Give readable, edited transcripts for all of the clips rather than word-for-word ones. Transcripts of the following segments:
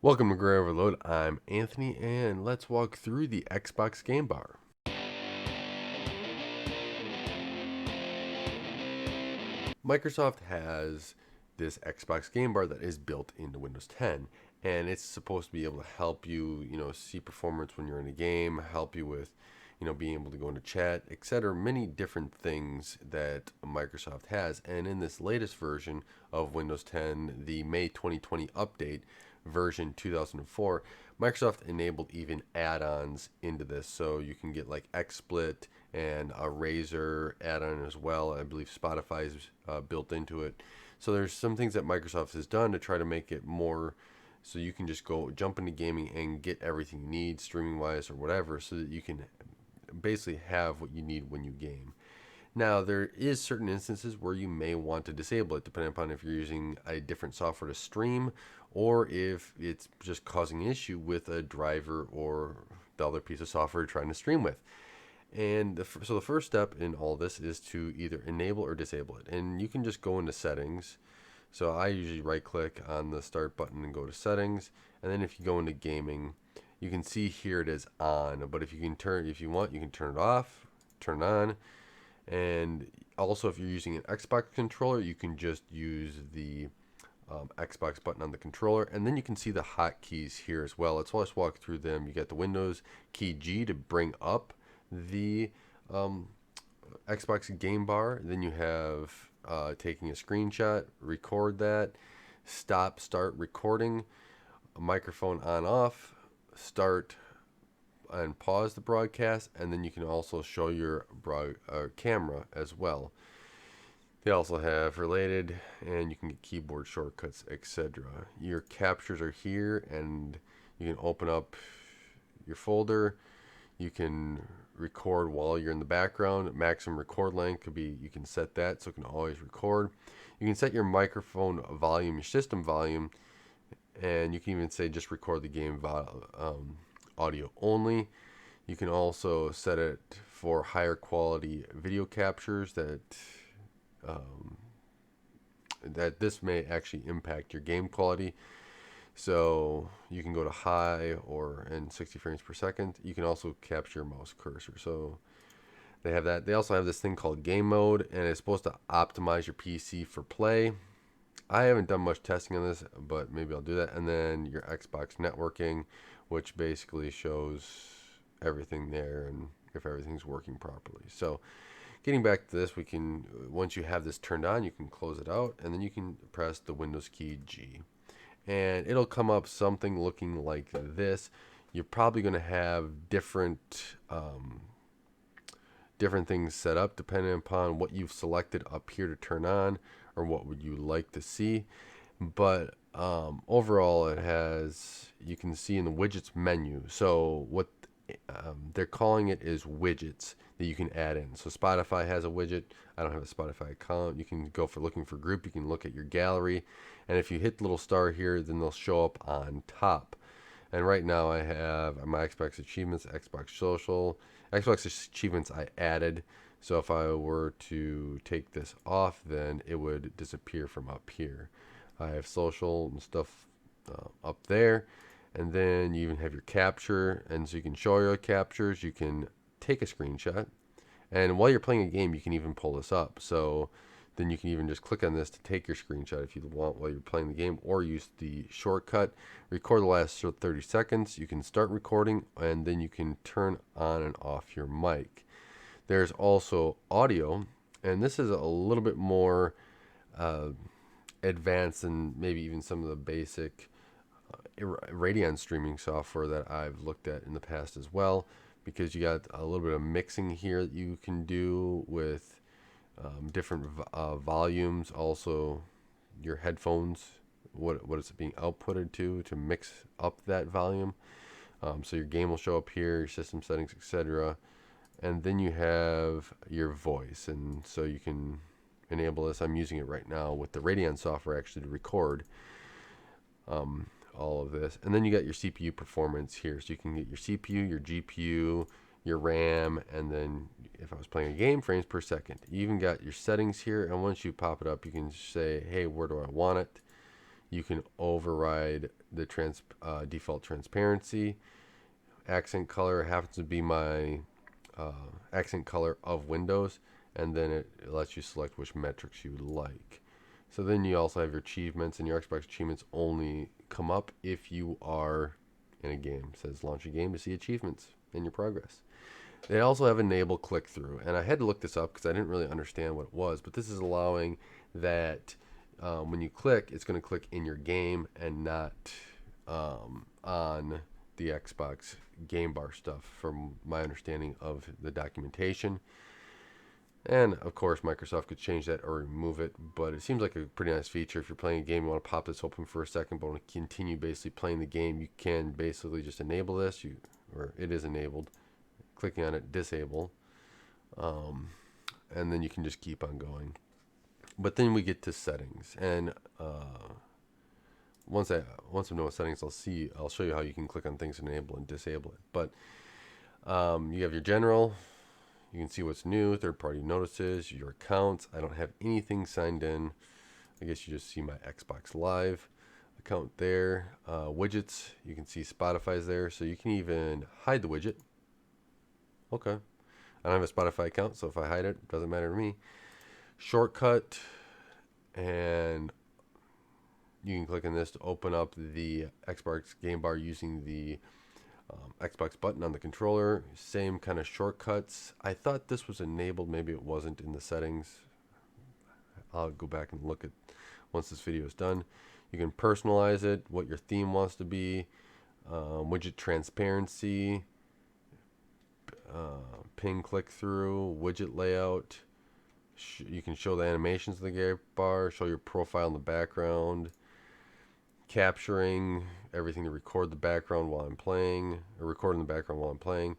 Welcome to Gray Overload. I'm Anthony, and let's walk through the Xbox Game Bar. Microsoft has this Xbox Game Bar that is built into Windows 10, and it's supposed to be able to help you, see performance when you're in a game, help you with, being able to go into chat, etc. Many different things that Microsoft has, and in this latest version of Windows 10, the May 2020 update, version 2004, Microsoft enabled even add-ons into this, so you can get like XSplit and a Razer add-on as well. I believe Spotify is built into it. So there's some things that Microsoft has done to try to make it more so you can just go jump into gaming and get everything you need streaming wise or whatever, so that you can basically have what you need when you game. Now, there is certain instances where you may want to disable it, depending upon if you're using a different software to stream or if it's just causing an issue with a driver or the other piece of software you're trying to stream with. And so the first step in all this is to either enable or disable it. And you can just go into settings. So I usually right click on the start button and go to settings. And then if you go into gaming, you can see here it is on. But if you want, you can turn it off, turn it on. And also, if you're using an Xbox controller, you can just use the Xbox button on the controller, and then you can see the hotkeys here as well. Let's walk through them. You got the Windows key G to bring up the Xbox game bar. Then you have taking a screenshot, record that, start recording, microphone on off, start and pause the broadcast, and then you can also show your camera as well. They also have related, and you can get keyboard shortcuts, etc. Your captures are here, and you can open up your folder. You can record while you're in the background. Maximum record length could be, you can set that so it can always record. You can set your microphone volume, your system volume, and you can even say just record the game audio only. You can also set it for higher quality video captures um, that this may actually impact your game quality. So you can go to high or in 60 frames per second. You can also capture your mouse cursor. So they have that. They also have this thing called game mode, and it's supposed to optimize your PC for play. I haven't done much testing on this, but maybe I'll do that. And then your Xbox networking, which basically shows everything there and if everything's working properly. So getting back to this, once you have this turned on, you can close it out, and then you can press the Windows key G. And it'll come up something looking like this. You're probably going to have different things set up depending upon what you've selected up here to turn on or what would you like to see. But overall, you can see in the widgets menu. So what they're calling it is widgets that you can add in. So Spotify has a widget. I don't have a Spotify account. You can go for looking for group. You can look at your gallery. And if you hit the little star here, then they'll show up on top. And right now I have my Xbox Achievements, Xbox Social. Xbox Achievements I added. So if I were to take this off, then it would disappear from up here. I have social and stuff up there. And then you even have your capture. And so you can show your captures. You can take a screenshot. And while you're playing a game, you can even pull this up. So then you can even just click on this to take your screenshot if you want while you're playing the game, or use the shortcut. Record the last 30 seconds. You can start recording, and then you can turn on and off your mic. There's also audio, and this is a little bit more advanced than maybe even some of the basic Radeon streaming software that I've looked at in the past as well, because you got a little bit of mixing here that you can do with different volumes. Also, your headphones, what is it being outputted to mix up that volume. So your game will show up here, your system settings, etc. And then you have your voice, and so you can enable this. I'm using it right now with the Radeon software actually to record all of this. And then you got your CPU performance here, so you can get your CPU, your GPU, your RAM, and then if I was playing a game, frames per second. You even got your settings here, and once you pop it up, you can say, hey, where do I want it? You can override the default transparency. Accent color happens to be my accent color of Windows, and then it lets you select which metrics you would like. So then you also have your achievements, and your Xbox achievements only come up if you are in a game. It says launch a game to see achievements in your progress. They also have enable click through, and I had to look this up because I didn't really understand what it was, but this is allowing that when you click, it's going to click in your game and not on the Xbox game bar stuff, from my understanding of the documentation. And of course, Microsoft could change that or remove it, but it seems like a pretty nice feature. If you're playing a game, you want to pop this open for a second, but want to continue basically playing the game, you can basically just enable this, or it is enabled. Clicking on it, disable, and then you can just keep on going. But then we get to settings, and once I know what settings, I'll show you how you can click on things and enable and disable it. But you have your general. You can see what's new, third-party notices, your accounts. I don't have anything signed in. I guess you just see my Xbox Live account there. Widgets, you can see Spotify's there, so you can even hide the widget. Okay. I don't have a Spotify account, so if I hide it doesn't matter to me. Shortcut, and you can click on this to open up the Xbox game bar using the Xbox button on the controller. Same kind of shortcuts. I thought this was enabled. Maybe it wasn't in the settings. I'll go back and look at once this video is done. You can personalize it, what your theme wants to be, widget transparency, ping click through, widget layout. You can show the animations of the game bar, show your profile in the background, capturing everything to record the background while I'm playing, or recording the background while I'm playing.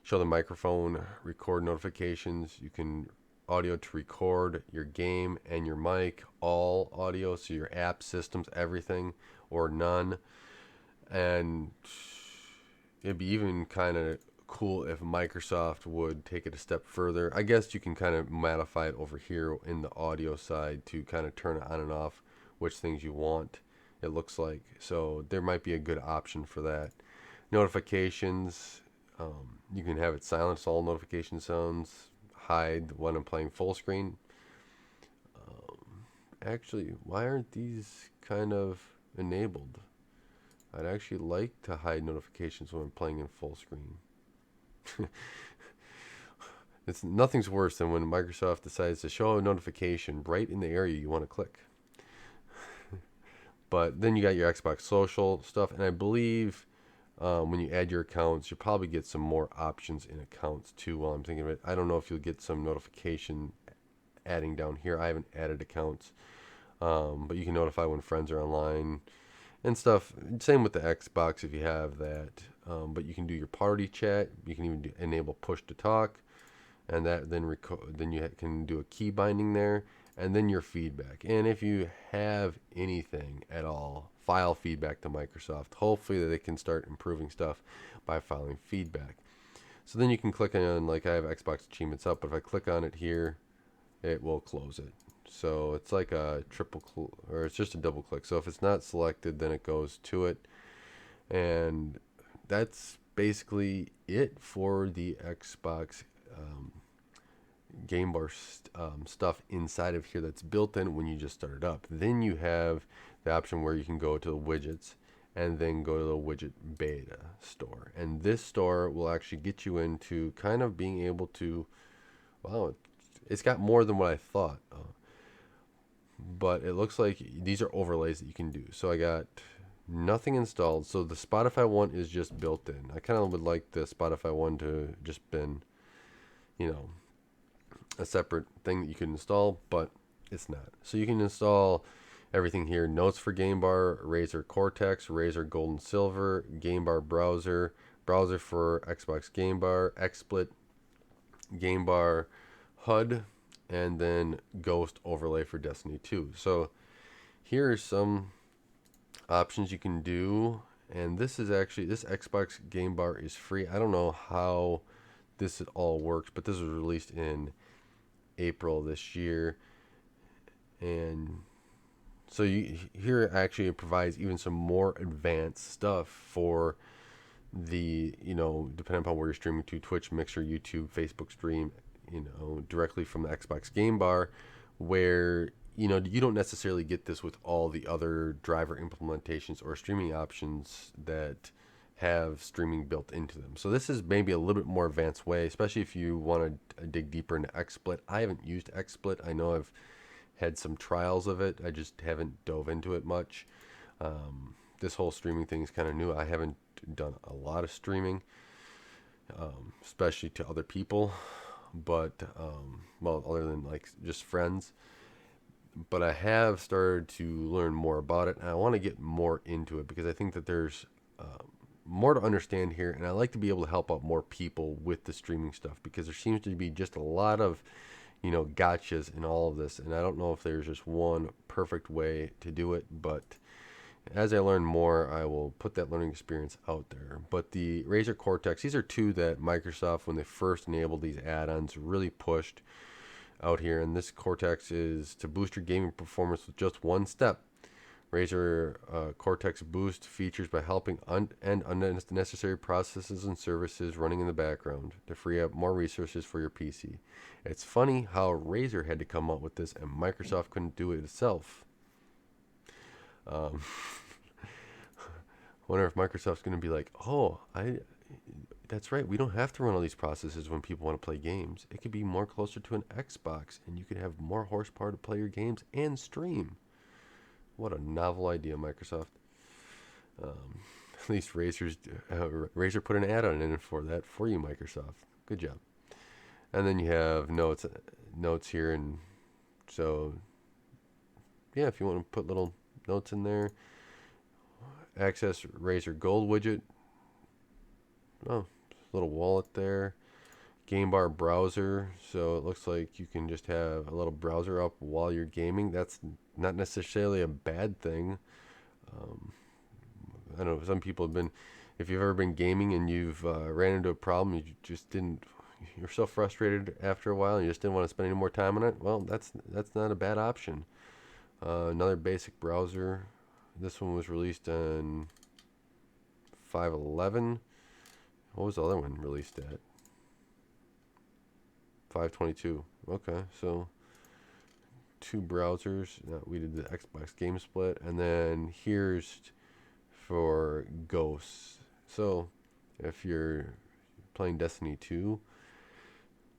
Show the microphone, record notifications. You can audio to record your game and your mic, all audio, so your app systems, everything, or none. And it'd be even kind of cool if Microsoft would take it a step further. I guess you can kind of modify it over here in the audio side to kind of turn it on and off, which things you want, it looks like. So there might be a good option for that. Notifications, you can have it silence all notification sounds, hide when I'm playing full screen. Actually, why aren't these kind of enabled? I'd actually like to hide notifications when I'm playing in full screen. Nothing's worse than when Microsoft decides to show a notification right in the area you want to click. But then you got your Xbox social stuff, and I believe when you add your accounts, you'll probably get some more options in accounts too. While I'm thinking of it, I don't know if you'll get some notification adding down here. I haven't added accounts, but you can notify when friends are online and stuff. Same with the Xbox if you have that. But you can do your party chat. You can even enable push to talk, and that then you can do a key binding there, and then your feedback. And if you have anything at all, file feedback to Microsoft. Hopefully they can start improving stuff by filing feedback. So then you can click on, like I have Xbox achievements up, but if I click on it here, it will close it. So it's like a or it's just a double click. So if it's not selected, then it goes to it. And that's basically it for the Xbox game bar stuff inside of here that's built in when you just start it up. Then you have the option where you can go to the widgets and then go to the widget beta store. And this store will actually get you into kind of being able to, wow, it's got more than what I thought. But it looks like these are overlays that you can do. So I got nothing installed. So the Spotify one is just built in. I kind of would like the Spotify one to just been, a separate thing that you can install, but it's not. So you can install everything here. Notes for Game Bar, Razer Cortex, Razer Gold and Silver, Game Bar Browser, Browser for Xbox Game Bar, XSplit, Game Bar, HUD, and then Ghost overlay for Destiny 2. So here are some options you can do, and this Xbox Game Bar is free. I don't know how this all works, but this was released in April this year, and So here actually it provides even some more advanced stuff for the, depending upon where you're streaming to, Twitch, Mixer, YouTube, Facebook stream, directly from the Xbox Game Bar, where you don't necessarily get this with all the other driver implementations or streaming options that have streaming built into them. So this is maybe a little bit more advanced way, especially if you want to dig deeper into XSplit. I haven't used XSplit. I know I've had some trials of it. I just haven't dove into it much. This whole streaming thing is kind of new. I haven't done a lot of streaming, especially to other people, but well, other than like just friends. But I have started to learn more about it, and I want to get more into it because I think that there's more to understand here, and I like to be able to help out more people with the streaming stuff because there seems to be just a lot of gotchas in all of this, and I don't know if there's just one perfect way to do it, but as I learn more, I will put that learning experience out there. But the Razer Cortex, these are two that Microsoft, when they first enabled these add-ons, really pushed out here. And this Cortex is to boost your gaming performance with just one step. Razer Cortex Boost features by helping end unnecessary processes and services running in the background to free up more resources for your PC. It's funny how Razer had to come up with this and Microsoft couldn't do it itself. Wonder if Microsoft's going to be like, that's right. We don't have to run all these processes when people want to play games. It could be more closer to an Xbox, and you could have more horsepower to play your games and stream. What a novel idea, Microsoft. At least Razer put an add-on in for that for you, Microsoft. Good job. And then you have notes here, and so yeah, if you want to put little notes in there. Access Razer Gold widget. Oh, little wallet there. Game bar browser. So it looks like you can just have a little browser up while you're gaming. That's not necessarily a bad thing. I don't know. Some people have been, if you've ever been gaming and you've ran into a problem, you're so frustrated after a while, and you just didn't want to spend any more time on it. Well, that's not a bad option. Another basic browser. This one was released on 5/11. What was the other one released at? 5/22. Okay, so two browsers. We did the Xbox Game Split, and then here's for Ghosts. So if you're playing Destiny 2,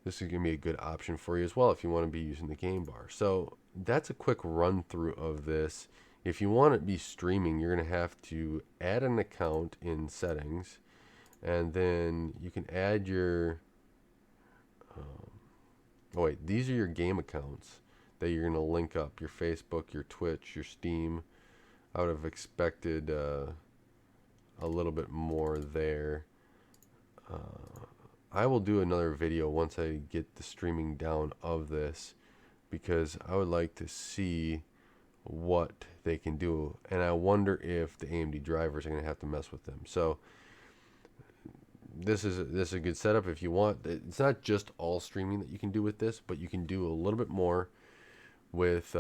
this is going to be a good option for you as well if you want to be using the game bar. So that's a quick run through of this. If you want to be streaming, you're going to have to add an account in settings, and then you can add your these are your game accounts that you're going to link up: your Facebook, your Twitch, your Steam. I would have expected a little bit more there. I will do another video once I get the streaming down of this, because I would like to see what they can do, and I wonder if the AMD drivers are going to have to mess with them. So this is a good setup if you want. It's not just all streaming that you can do with this, but you can do a little bit more with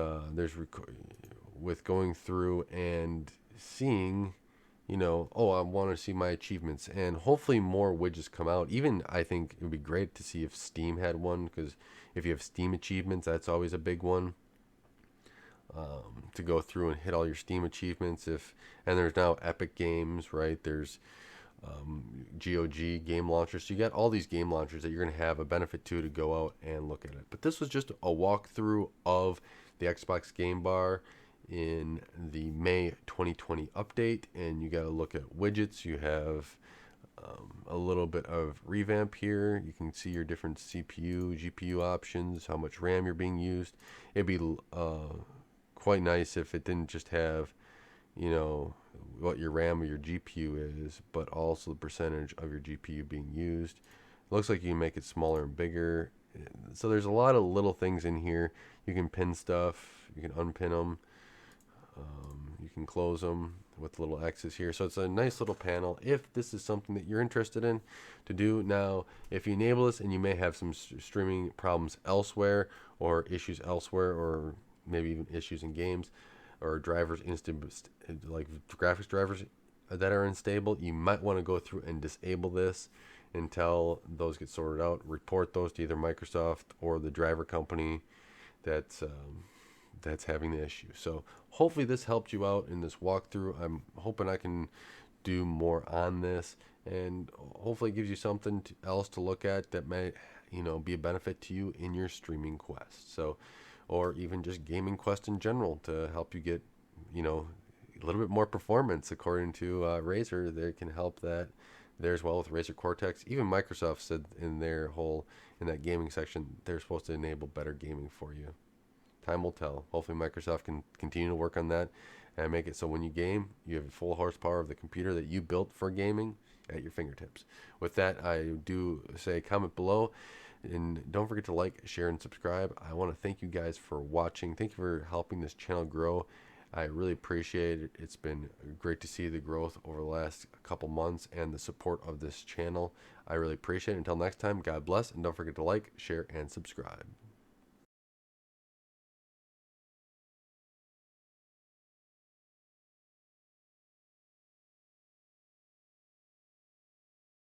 with going through and seeing, I want to see my achievements, and hopefully more widgets come out. Even I think it would be great to see if Steam had one, because if you have Steam achievements, that's always a big one. To go through and hit all your Steam achievements. And there's now Epic Games, right? There's GOG game launchers. So you got all these game launchers that you're going to have a benefit to go out and look at it. But this was just a walkthrough of the Xbox Game Bar in the May 2020 update, and you got to look at widgets. You have a little bit of revamp here. You can see your different CPU, GPU options, how much RAM you're being used. It'd be quite nice if it didn't just have, what your RAM or your GPU is, but also the percentage of your GPU being used. It looks like you can make it smaller and bigger. So there's a lot of little things in here. You can pin stuff, you can unpin them, you can close them with little X's here. So it's a nice little panel if this is something that you're interested in to do. Now, if you enable this, and you may have some streaming problems elsewhere or issues elsewhere, or maybe even issues in games, or drivers like graphics drivers that are unstable, you might want to go through and disable this until those get sorted out. Report those to either Microsoft or the driver company that's having the issue. So hopefully this helped you out in this walkthrough. I'm hoping I can do more on this, and hopefully it gives you something else to look at that may, be a benefit to you in your streaming quest. So, or even just gaming quest in general to help you get, a little bit more performance. According to Razer, they can help that there as well with Razer Cortex. Even Microsoft said in that gaming section, they're supposed to enable better gaming for you. Time will tell. Hopefully Microsoft can continue to work on that and make it so when you game, you have full horsepower of the computer that you built for gaming at your fingertips. With that, I do say comment below, and don't forget to like, share, and subscribe. I want to thank you guys for watching. Thank you for helping this channel grow. I really appreciate it. It's been great to see the growth over the last couple months and the support of this channel. I really appreciate it. Until next time, God bless, and don't forget to like, share, and subscribe.